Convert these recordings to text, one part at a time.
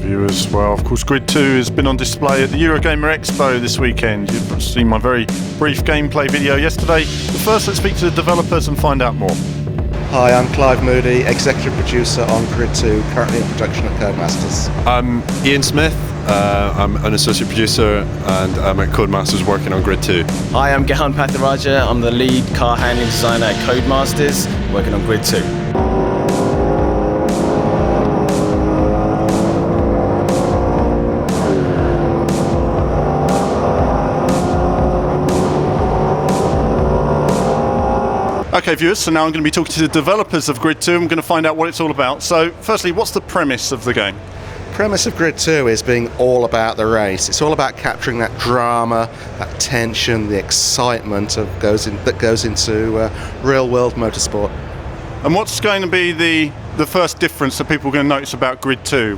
you as well. Of course, Grid 2 has been on display at the Eurogamer Expo this weekend. You've seen my very brief gameplay video yesterday. But first, let's speak to the developers and find out more. Hi, I'm Clive Moody, Executive Producer on Grid 2, currently in production at Codemasters. I'm Ian Smith. I'm an Associate Producer and I'm at Codemasters working on Grid 2. Hi, I'm Gahan Pathiraja. I'm the Lead Car Handling Designer at Codemasters, working on Grid 2. Okay, viewers, so now I'm going to be talking to the developers of Grid 2. I'm going to find out what it's all about. So, firstly, what's the premise of the game? The premise of Grid 2 is being all about the race. It's all about capturing that drama, that tension, the excitement that goes into real-world motorsport. And what's going to be the first difference that people are going to notice about Grid 2?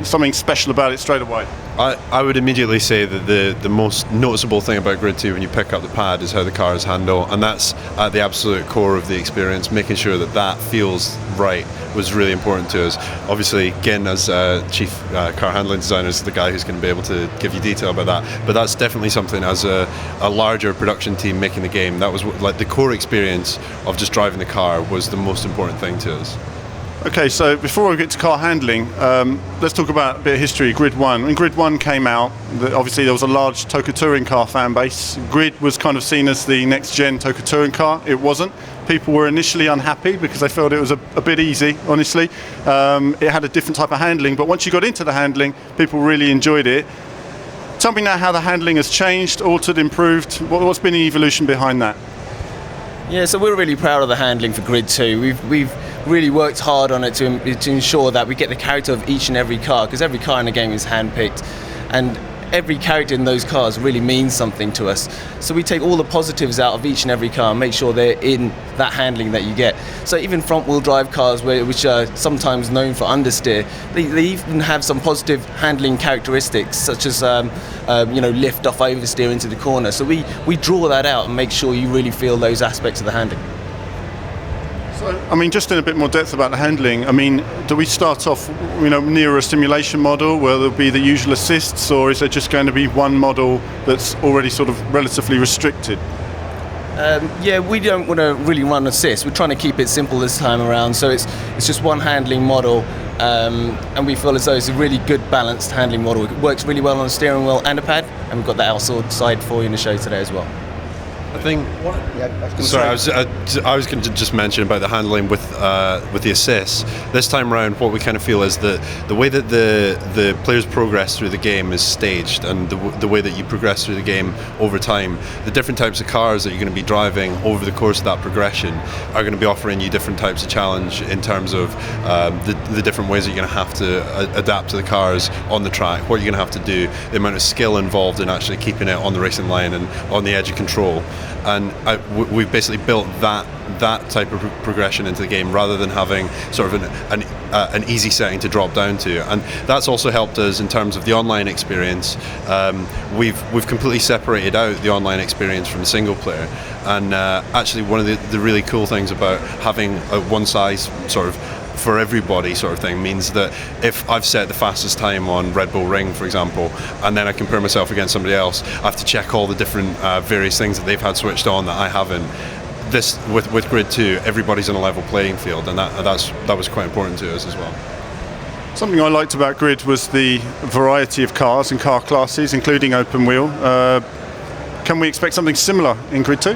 Something special about it straight away? I would immediately say that the most noticeable thing about Grid 2 when you pick up the pad is how the cars handle, and that's at the absolute core of the experience. Making sure that feels right was really important to us. Obviously, again, as Chief Car Handling Designer, is the guy who's going to be able to give you detail about that, but that's definitely something as a larger production team making the game, that was like the core experience of just driving the car was the most important thing to us. Okay, so before we get to car handling, let's talk about a bit of history. Grid 1. When Grid 1 came out, obviously there was a large TOCA touring car fan base. Grid was kind of seen as the next-gen TOCA touring car. It wasn't. People were initially unhappy because they felt it was a bit easy, honestly. It had a different type of handling, but once you got into the handling, people really enjoyed it. Tell me now how the handling has changed, altered, improved. What's been the evolution behind that? Yeah, so we're really proud of the handling for Grid 2. We've really worked hard on it to ensure that we get the character of each and every car, because every car in the game is handpicked, and every character in those cars really means something to us. So we take all the positives out of each and every car and make sure they're in that handling that you get. So even front-wheel drive cars, which are sometimes known for understeer, they even have some positive handling characteristics, such as lift off oversteer into the corner. So we draw that out and make sure you really feel those aspects of the handling. So, I mean, just in a bit more depth about the handling, I mean, do we start off, near a simulation model where there'll be the usual assists, or is there just going to be one model that's already sort of relatively restricted? Yeah, we don't want to really run assists. We're trying to keep it simple this time around, so it's just one handling model, and we feel as though it's a really good balanced handling model. It works really well on a steering wheel and a pad, and we've got that outside for you in the show today as well. I think. Sorry, I was going to just mention about the handling with the assists. This time around, what we kind of feel is that the way that the players progress through the game is staged, and the way that you progress through the game over time, the different types of cars that you're going to be driving over the course of that progression are going to be offering you different types of challenge in terms of the different ways that you're going to have to adapt to the cars on the track, what you're going to have to do, the amount of skill involved in actually keeping it on the racing line and on the edge of control. And we've basically built that type of progression into the game rather than having sort of an easy setting to drop down to, and that's also helped us in terms of the online experience. We've completely separated out the online experience from the single player, and actually one of the really cool things about having a one size sort of for everybody sort of thing means that if I've set the fastest time on Red Bull Ring, for example, and then I compare myself against somebody else, I have to check all the different various things that they've had switched on that I haven't. This with Grid 2, everybody's on a level playing field, and that was quite important to us as well. Something I liked about Grid was the variety of cars and car classes, including open wheel. Can we expect something similar in Grid 2?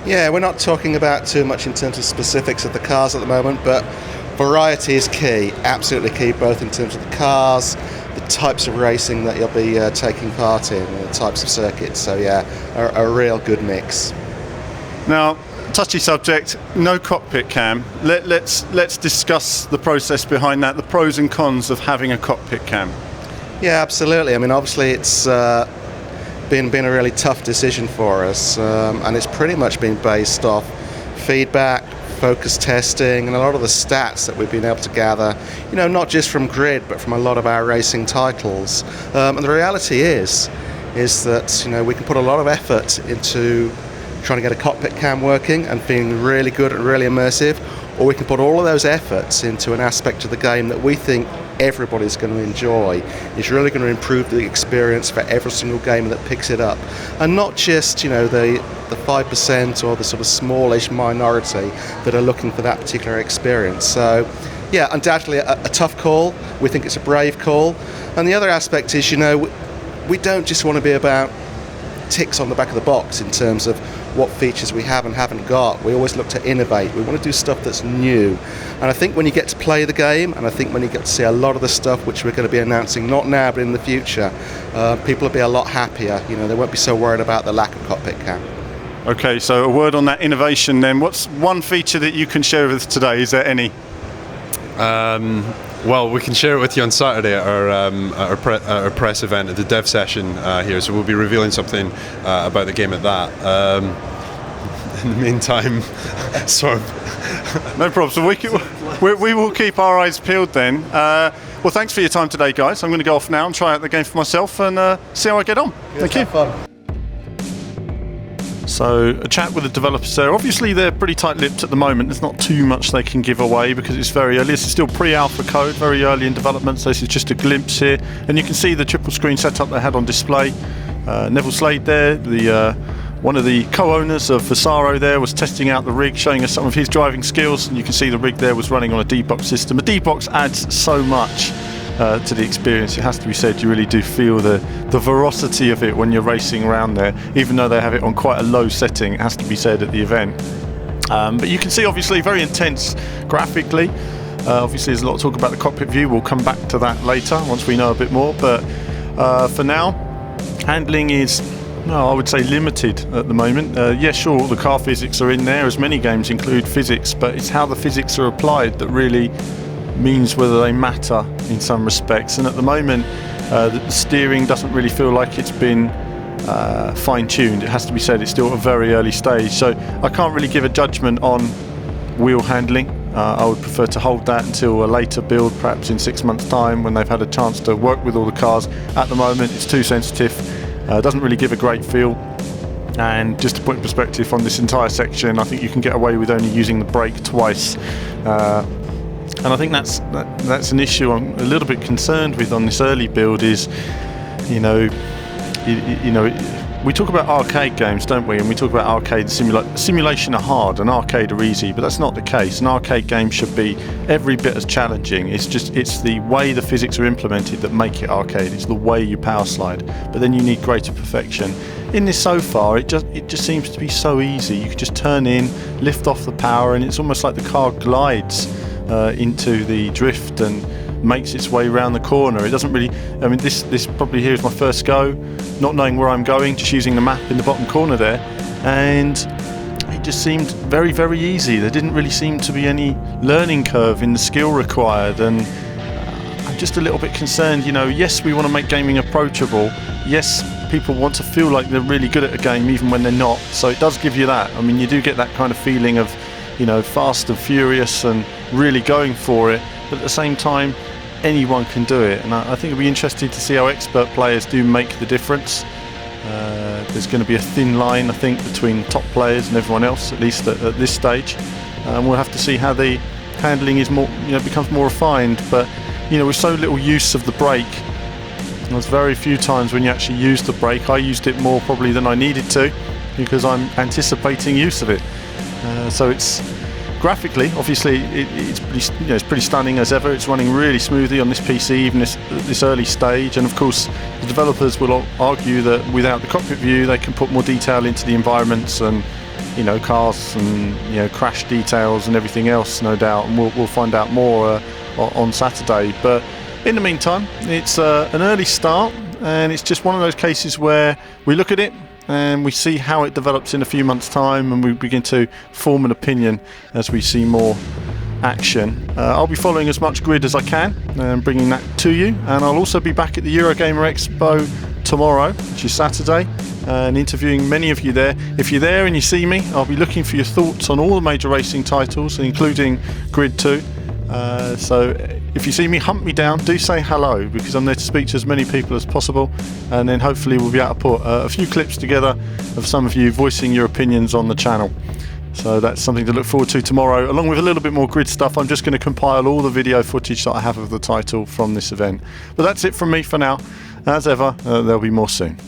Yeah, we're not talking about too much in terms of specifics of the cars at the moment, but variety is key, absolutely key, both in terms of the cars, the types of racing that you'll be taking part in, the types of circuits. So yeah, a real good mix. Now, touchy subject, no cockpit cam. Let's discuss the process behind that, the pros and cons of having a cockpit cam. Yeah, absolutely. I mean, obviously it's been a really tough decision for us, and it's pretty much been based off feedback, focus testing, and a lot of the stats that we've been able to gather, not just from Grid, but from a lot of our racing titles. And the reality is that, we can put a lot of effort into trying to get a cockpit cam working and being really good and really immersive, or we can put all of those efforts into an aspect of the game that we think everybody's going to enjoy. It's really going to improve the experience for every single gamer that picks it up, and not just, you know, the 5% or the sort of smallish minority that are looking for that particular experience. So yeah, undoubtedly a tough call. We think it's a brave call. And the other aspect is, you know, we don't just want to be about ticks on the back of the box in terms of what features we have and haven't got. We always look to innovate. We want to do stuff that's new. And I think when you get to play the game, and I think when you get to see a lot of the stuff which we're going to be announcing, not now but in the future, people will be a lot happier. You know, they won't be so worried about the lack of Cockpit Cam. Okay, so a word on that innovation then. What's one feature that you can share with us today? Is there any? Well, we can share it with you on Saturday at our press event at the dev session here, so we'll be revealing something about the game at that. In the meantime, sort of. No problem. So we will keep our eyes peeled then. Well, thanks for your time today, guys. I'm going to go off now and try out the game for myself and see how I get on. Thank you. Fun. So a chat with the developers there. Obviously they're pretty tight-lipped at the moment. There's not too much they can give away because it's very early. This is still pre-alpha code, very early in development, so this is just a glimpse here. And you can see the triple screen setup they had on display. Neville Slade there, one of the co-owners of Vasaro there, was testing out the rig, showing us some of his driving skills, and you can see the rig there was running on a D-Box system. A D-Box adds so much to the experience, it has to be said. You really do feel the ferocity of it when you're racing around there, even though they have it on quite a low setting, it has to be said, at the event. But you can see obviously very intense graphically. Obviously there's a lot of talk about the cockpit view. We'll come back to that later once we know a bit more, but for now handling is, no, I would say limited at the moment. Yeah, sure, the car physics are in there, as many games include physics, but it's how the physics are applied that really means whether they matter in some respects. And at the moment the steering doesn't really feel like it's been fine-tuned. It has to be said, it's still at a very early stage, so I can't really give a judgment on wheel handling. I would prefer to hold that until a later build, perhaps in 6 months time, when they've had a chance to work with all the cars. At the moment it's too sensitive, doesn't really give a great feel. And just to put in perspective on this entire section, I think you can get away with only using the brake twice. And I think that's an issue I'm a little bit concerned with on this early build. Is, you know, we talk about arcade games, don't we? And we talk about arcade simulation are hard and arcade are easy, but that's not the case. An arcade game should be every bit as challenging. It's the way the physics are implemented that make it arcade. It's the way you power slide, but then you need greater perfection. In this so far, it just seems to be so easy. You can just turn in, lift off the power, and it's almost like the car glides into the drift and makes its way around the corner. It doesn't really, I mean, this probably here is my first go, not knowing where I'm going, just using the map in the bottom corner there, and it just seemed very, very easy. There didn't really seem to be any learning curve in the skill required, and I'm just a little bit concerned. You know, yes, we want to make gaming approachable. Yes, people want to feel like they're really good at a game even when they're not, so it does give you that. I mean, you do get that kind of feeling of, you know, fast and furious and really going for it, but at the same time anyone can do it, and I think it'll be interesting to see how expert players do make the difference. There's going to be a thin line, I think, between top players and everyone else, at least at this stage, and we'll have to see how the handling is more, you know, becomes more refined. But you know, with so little use of the brake, there's very few times when you actually use the brake. I used it more probably than I needed to because I'm anticipating use of it. So it's graphically, obviously, it's pretty, you know, it's pretty stunning as ever. It's running really smoothly on this PC, even this early stage. And of course, the developers will argue that without the cockpit view, they can put more detail into the environments and, you know, cars and, you know, crash details and everything else, no doubt. And we'll find out more on Saturday. But in the meantime, it's an early start, and it's just one of those cases where we look at it and we see how it develops in a few months' time, and we begin to form an opinion as we see more action. I'll be following as much grid as I can and bringing that to you, and I'll also be back at the Eurogamer Expo tomorrow, which is Saturday, and interviewing many of you there. If you're there and you see me, I'll be looking for your thoughts on all the major racing titles, including Grid 2. So if you see me, hunt me down, do say hello, because I'm there to speak to as many people as possible, and then hopefully we'll be able to put a few clips together of some of you voicing your opinions on the channel. So that's something to look forward to tomorrow, along with a little bit more grid stuff. I'm just going to compile all the video footage that I have of the title from this event. But that's it from me for now. As ever, there'll be more soon.